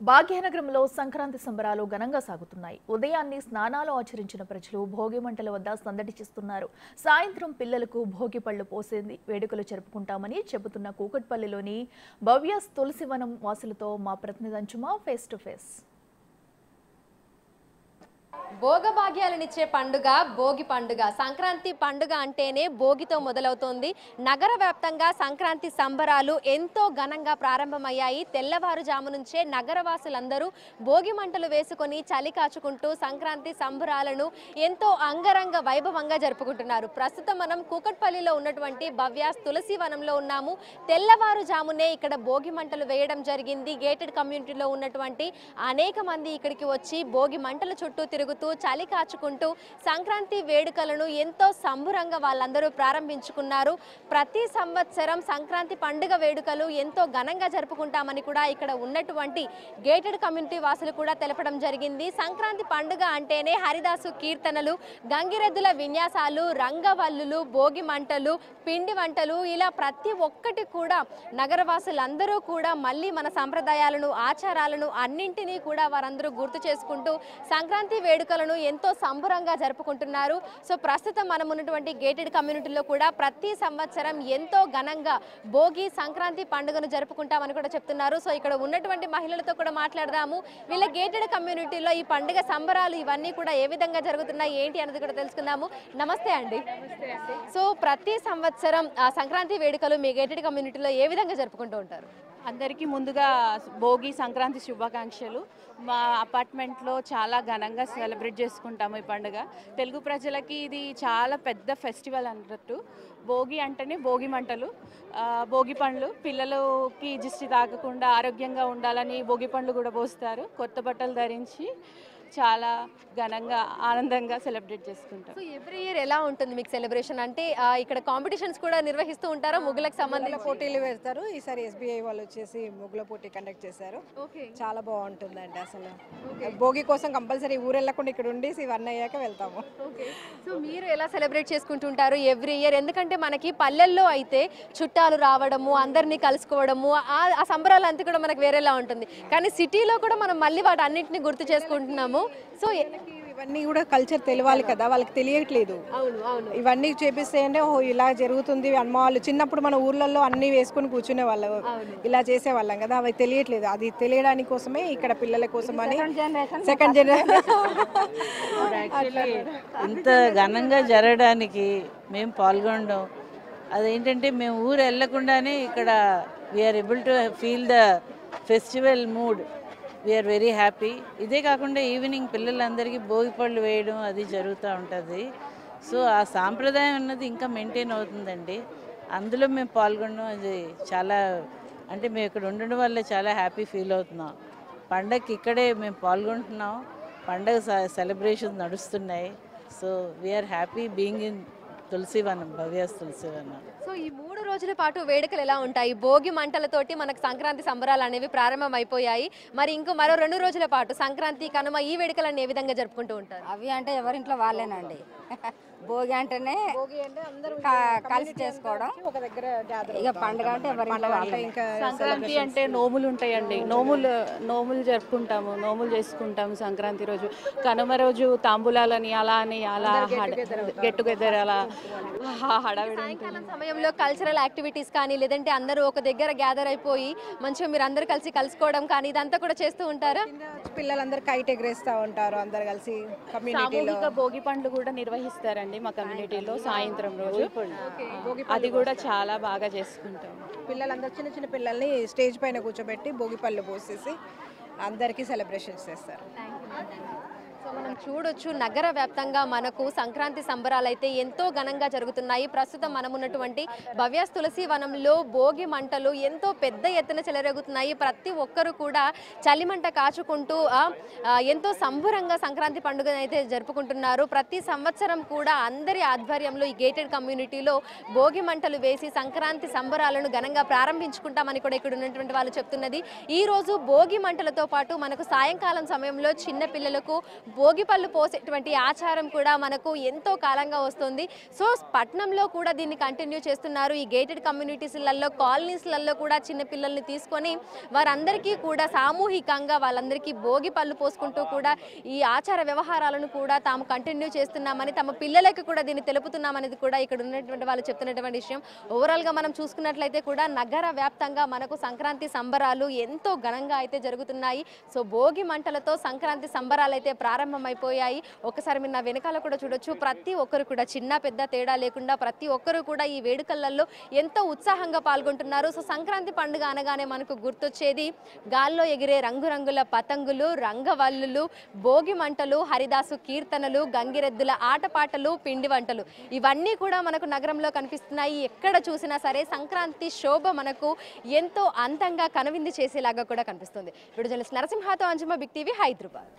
భాగ్యనగరంలో సంక్రాంతి సంబరాలు ఘనంగా సాగుతున్నాయి. ఉదయాన్నే స్నానాలు ఆచరించిన ప్రజలు భోగి మంటల వద్ద సందడి చేస్తున్నారు. సాయంత్రం పిల్లలకు భోగి పళ్ళు పోసేది వేడుకలు జరుపుకుంటామని చెబుతున్న కూకట్పల్లిలోని భవ్య తులసివనం వాసులతో మా ప్రతినిధి అంచుమ ఫేస్ టు ఫేస్. భోగభాగ్యాలనిచ్చే పండుగ భోగి పండుగ. సంక్రాంతి పండుగ అంటేనే భోగితో మొదలవుతోంది. నగర వ్యాప్తంగా సంక్రాంతి సంబరాలు ఎంతో ఘనంగా ప్రారంభమయ్యాయి. తెల్లవారుజాము నుంచే నగరవాసులందరూ భోగి మంటలు వేసుకొని చలి కాచుకుంటూ సంక్రాంతి సంబరాలను ఎంతో అంగరంగ వైభవంగా జరుపుకుంటున్నారు. ప్రస్తుతం మనం కూకట్పల్లిలో ఉన్నటువంటి భవ్య తులసి వనంలో ఉన్నాము. తెల్లవారుజామునే ఇక్కడ భోగి మంటలు వేయడం జరిగింది. గేటెడ్ కమ్యూనిటీలో ఉన్నటువంటి అనేక మంది ఇక్కడికి వచ్చి భోగి మంటల చుట్టూ తిరుగుతూ చలి కాచుకుంటూ సంక్రాంతి వేడుకలను ఎంతో సంబురంగా వాళ్ళందరూ ప్రారంభించుకున్నారు. ప్రతి సంవత్సరం సంక్రాంతి పండుగ వేడుకలు ఎంతో ఘనంగా జరుపుకుంటామని కూడా ఇక్కడ ఉన్నటువంటి గేటెడ్ కమ్యూనిటీ వాసులు కూడా తెలపడం జరిగింది. సంక్రాంతి పండుగ అంటేనే హరిదాసు కీర్తనలు, గంగిరెద్దుల విన్యాసాలు, రంగవల్లులు, భోగి మంటలు, పిండి వంటలు, ఇలా ప్రతి ఒక్కటి కూడా నగరవాసులందరూ కూడా మళ్ళీ మన సంప్రదాయాలను, ఆచారాలను అన్నింటినీ కూడా వారందరూ గుర్తు చేసుకుంటూ సంక్రాంతి వేడుకలను ఎంతో సంబరంగా జరుపుకుంటున్నారు. సో ప్రస్తుతం మనం ఉన్నటువంటి గేటెడ్ కమ్యూనిటీలో కూడా ప్రతి సంవత్సరం ఎంతో ఘనంగా భోగి సంక్రాంతి పండుగను జరుపుకుంటామని కూడా చెప్తున్నారు. సో ఇక్కడ ఉన్నటువంటి మహిళలతో కూడా మాట్లాడదాము. వీళ్ళ గేటెడ్ కమ్యూనిటీలో ఈ పండుగ సంబరాలు ఇవన్నీ కూడా ఏ విధంగా జరుగుతున్నాయి ఏంటి అనేది కూడా తెలుసుకుందాము. నమస్తే అండి. సో ప్రతి సంవత్సరం సంక్రాంతి వేడుకలు మీ గేటెడ్ కమ్యూనిటీలో ఏ విధంగా జరుపుకుంటూ ఉంటారు? అందరికీ ముందుగా భోగి సంక్రాంతి శుభాకాంక్షలు. మా అపార్ట్మెంట్లో చాలా ఘనంగా సెలబ్రేట్ చేసుకుంటాము ఈ పండుగ. తెలుగు ప్రజలకి ఇది చాలా పెద్ద ఫెస్టివల్ అన్నట్టు. భోగి అంటేనే భోగి మంటలు, భోగి పండ్లు, పిల్లలకి దిష్టి తాకకుండా ఆరోగ్యంగా ఉండాలని భోగి పండ్లు కూడా పోస్తారు. కొత్త బట్టలు ధరించి చాలా ఘనంగా ఆనందంగా సెలబ్రేట్ చేసుకుంటాం. సో ఎవ్రీ ఇయర్ ఎలా ఉంటుంది మీకు సెలబ్రేషన్? అంటే ఇక్కడ కాంపిటీషన్స్ కూడా నిర్వహిస్తూ ఉంటారా? ముగ్గులకు సంబంధించిన పోటీలు వేస్తారు. ఈసారి ఎస్బీఐ వాళ్ళు వచ్చేసి ముగ్గుల పోటీ కండక్ట్ చేశారు. చాలా బాగుంటుందండి. అసలు భోగి కోసం కంపల్సరీ ఊరు వెళ్ళకుండా ఇక్కడ ఉండి ఇవన్నీ అయ్యాక వెళ్తాము. సో మీరు ఎలా సెలబ్రేట్ చేసుకుంటుంటారు ఎవ్రీ ఇయర్? ఎందుకంటే మనకి పల్లెల్లో అయితే చుట్టాలు రావడము, అందరినీ కలుసుకోవడము, ఆ సంబరాలు అంతా కూడా మనకు వేరేలా ఉంటుంది. కానీ సిటీలో కూడా మనం మళ్ళీ వాటి అన్నింటినీ గుర్తు చేసుకుంటున్నాము. సో ఇవన్నీ కూడా కల్చర్ తెలియాలి కదా, వాళ్ళకి తెలియట్లేదు. ఇవన్నీ చేపిస్తే అంటే ఓహో ఇలా జరుగుతుంది. అమ్మ వాళ్ళు చిన్నప్పుడు మన ఊర్లలో అన్ని వేసుకొని కూర్చునే వాళ్ళు, ఇలా చేసేవాళ్ళం కదా, అవి తెలియట్లేదు. అది తెలియడానికి కోసమే ఇక్కడ పిల్లల కోసం అని సెకండ్ జనరేషన్ ఇంత ఘనంగా జరగడానికి మేము పాల్గొనడం, అదేంటంటే మేము ఊరు వెళ్ళకుండానే ఇక్కడ we are able to feel the festival mood. We are very happy. ఇదే కాకుండా ఈవినింగ్ పిల్లలందరికీ భోగి పళ్ళు వేయడం అది జరుగుతూ ఉంటుంది. సో ఆ సాంప్రదాయం అన్నది ఇంకా మెయింటైన్ అవుతుందండి. అందులో మేము పాల్గొనడం అది చాలా, అంటే మేము ఇక్కడ ఉండడం వల్ల చాలా హ్యాపీ ఫీల్ అవుతున్నాం. పండగకి ఇక్కడే మేము పాల్గొంటున్నాం. పండగ సెలబ్రేషన్స్ నడుస్తున్నాయి. So we are happy being in Tulasivanam, Bhavya Tulasivanam. So ఈ 3 రోజుల పాటు వేడుకలు ఎలా ఉంటాయి? భోగి మంటలతోటి మనకు సంక్రాంతి సంబరాలు అనేవి ప్రారంభం అయిపోయాయి. మరి మరో 2 రోజుల పాటు సంక్రాంతి, కనుమ ఈ వేడుకలన్నీ ఏ విధంగా జరుపుకుంటూ ఉంటారు? అవి అంటే ఎవరింట్లో వాళ్ళేనండి. భోగి అంటేనే కలిసి చేసుకోవడం, ఇక పండుగ అంటే ఎవరింట్లో వాళ్ళే. ఇంకా సంక్రాంతి అంటే నోములు ఉంటాయండి. నోములు జరుపుకుంటాము, నోములు చేసుకుంటాము సంక్రాంతి రోజు. కనుమ రోజు తాంబూలాలని అలా గెట్ టుగెదర్ అలా హడావిడి. సాయంకాలం సమయంలో కల్చరల్ యాక్టివిటీస్ కానీ, లేదంటే అందరూ ఒక దగ్గర గ్యాదర్ అయిపోయి మంచిగా మీరు అందరు కలిసి కలుసుకోవడం కానీ ఇదంతా కూడా చేస్తూ ఉంటారా? పిల్లలందరూ కైట్ ఎగరేస్తూ ఉంటారు అందరు కలిసి. కమ్యూనిటీలో భోగి పండ్లు కూడా నిర్వహిస్తారండి మా కమ్యూనిటీలో సాయంత్రం రోజు. అది కూడా చాలా బాగా చేసుకుంటాం. పిల్లలందరూ చిన్న చిన్న పిల్లల్ని స్టేజ్ పైన కూర్చోబెట్టి భోగి పళ్ళు పోసేసి అందరికీ సెలబ్రేషన్స్ చేస్తారు. సో మనం చూడొచ్చు నగర వ్యాప్తంగా మనకు సంక్రాంతి సంబరాలు అయితే ఎంతో ఘనంగా జరుగుతున్నాయి. ప్రస్తుతం మనం ఉన్నటువంటి భవ్య తులసి వనంలో భోగి మంటలు ఎంతో పెద్ద ఎత్తున చెలరేగుతున్నాయి. ప్రతి ఒక్కరు కూడా చలిమంట కాచుకుంటూ ఎంతో సంబరంగా సంక్రాంతి పండుగను అయితే జరుపుకుంటున్నారు. ప్రతి సంవత్సరం కూడా అందరి ఆధ్వర్యంలో ఈ గేటెడ్ కమ్యూనిటీలో భోగి మంటలు వేసి సంక్రాంతి సంబరాలను ఘనంగా ప్రారంభించుకుంటామని కూడా ఇక్కడ ఉన్నటువంటి వాళ్ళు చెప్తున్నది. ఈ రోజు భోగి మంటలతో పాటు మనకు సాయంకాలం సమయంలో చిన్న పిల్లలకు భోగి పళ్ళు పోసేటువంటి ఆచారం కూడా మనకు ఎంతో కాలంగా వస్తుంది. సో పట్నంలో కూడా దీన్ని కంటిన్యూ చేస్తున్నారు. ఈ గేటెడ్ కమ్యూనిటీస్లలో, కాలనీస్లలో కూడా చిన్న పిల్లల్ని తీసుకొని వారందరికీ కూడా సామూహికంగా వాళ్ళందరికీ భోగి పళ్ళు పోసుకుంటూ కూడా ఈ ఆచార వ్యవహారాలను కూడా తాము కంటిన్యూ చేస్తున్నామని, తమ పిల్లలకు కూడా దీన్ని తెలుపుతున్నామనేది కూడా ఇక్కడ ఉన్నటువంటి వాళ్ళు చెప్తున్నటువంటి విషయం. ఓవరాల్గా మనం చూసుకున్నట్లయితే కూడా నగర వ్యాప్తంగా మనకు సంక్రాంతి సంబరాలు ఎంతో ఘనంగా అయితే జరుగుతున్నాయి. సో భోగి మంటలతో సంక్రాంతి సంబరాలు అయితే ప్రారంభమైపోయాయి. ఒకసారి మీరు నా వెనకాల కూడా చూడొచ్చు. ప్రతి ఒక్కరు కూడా చిన్న పెద్ద తేడా లేకుండా ప్రతి ఒక్కరు కూడా ఈ వేడుకలలో ఎంతో ఉత్సాహంగా పాల్గొంటున్నారు. సో సంక్రాంతి పండుగ అనగానే మనకు గుర్తొచ్చేది గాల్లో ఎగిరే రంగురంగుల పతంగులు, రంగవల్లులు, భోగి మంటలు, హరిదాసు కీర్తనలు, గంగిరెద్దుల ఆటపాటలు, పిండి వంటలు ఇవన్నీ కూడా మనకు నగరంలో కనిపిస్తున్నాయి. ఎక్కడ చూసినా సరే సంక్రాంతి శోభ మనకు ఎంతో అందంగా కనువిందు చేసేలాగా కూడా కనిపిస్తుంది. వీడియో జర్నలిస్ట్ నరసింహతో అంజుమ, బిగ్ టీవీ, హైదరాబాద్.